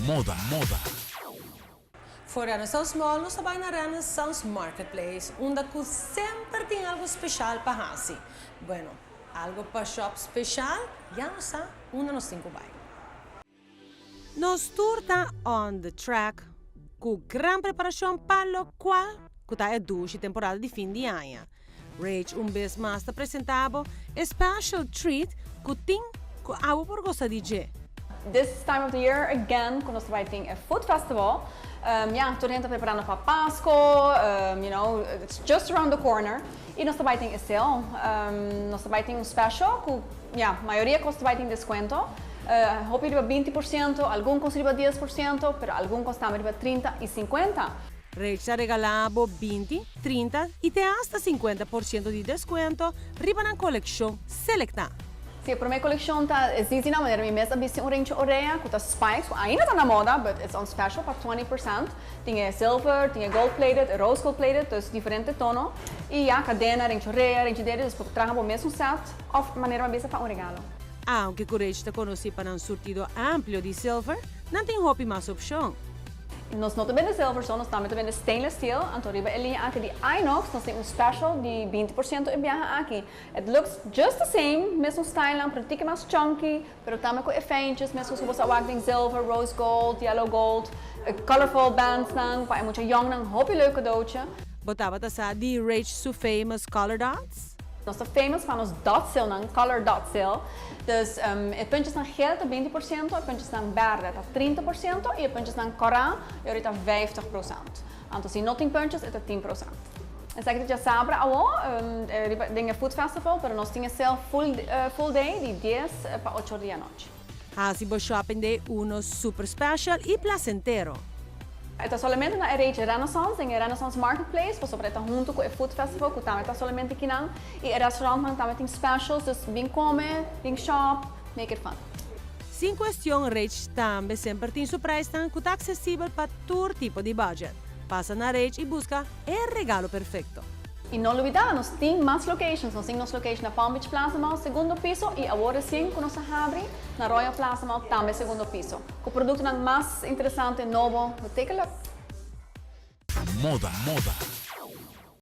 Moda. Voor Renaissance Mall, nós trabalhamos na Renaissance Marketplace, onde sempre tem algo especial para nós. Bueno, algo para shop especial, já não sabe onde nós temos que ir. Nós turta on the track, com grande preparação para o qual está a ducha temporada de fim de ano. Rage vez mais apresentado a special treat que tem com algo por gostar de dizer. This time of the year, again, quando nós temos a food festival, toda a gente preparando para Páscoa, it's just around the corner. E nós também temos a sale, nós também temos um special, que a maioria custa tem desconto. Hope riba 20%, algum custa riba 10%, pero algum custa riba 30 e 50%. Rage regalava 20, 30 e até hasta 50% de desconto riba na coleção selecta. Sim, para minha coleção existe na maneira minha ambição um range oreia com spikes, ainda está na moda, but it's on special para 20%. Tem silver, tem gold plated, rose gold plated, então diferente tono. E a cadena, range oreia, range deles, porque traga o mesmo set, de maneira ambição para regalo. Aunque Courage está conhecido para um surtido amplo de silver, não tem hobby mais opção. Nós não temos silver, nós também temos stainless steel. Então, riba a linha aqui de inox, nós temos um special de 20% em viaja aqui. It looks just the same, mesmo style, um pouquinho mais chunky, mas também com efeitos, mesmo se você tem silver, rose gold, yellow gold, colorful bands, para muito young, hobby leuk cadeautje. Botava taça de Rage su famous color dots? Nós estamos famous para os dot sale, color dot sale. Dus puntjes naar geel tot 20%, puntjes naar verde tot 30% e puntjes naar coral e ahorita 50%. Então, se não tem puntjes, é 10%. En zeg dat je sabe, dingen food festival, pero nós tínhamos sale full day de 10 para 8 da noite. Hasibo shopping day uno super special e placentero. Está solamente na rede Renaissance, em Renaissance Marketplace, você pode estar junto com o Food Festival, que também está solamente aqui não. E o restaurante também tem specials, dus vem comer, vem shop, make it fun. Sem questão, Rage também sempre tem surpresa que está acessível para todo tipo de budget. Passa na Rage e busca o regalo perfeito. E não olvidar, nós temos mais locations. Nós temos location na Palm Beach Plaza Mall, segundo piso, e agora sim, que nós abrimos na Royal Plaza Mall, também segundo piso. Com o produto mais interessante, novo, take a look. Moda.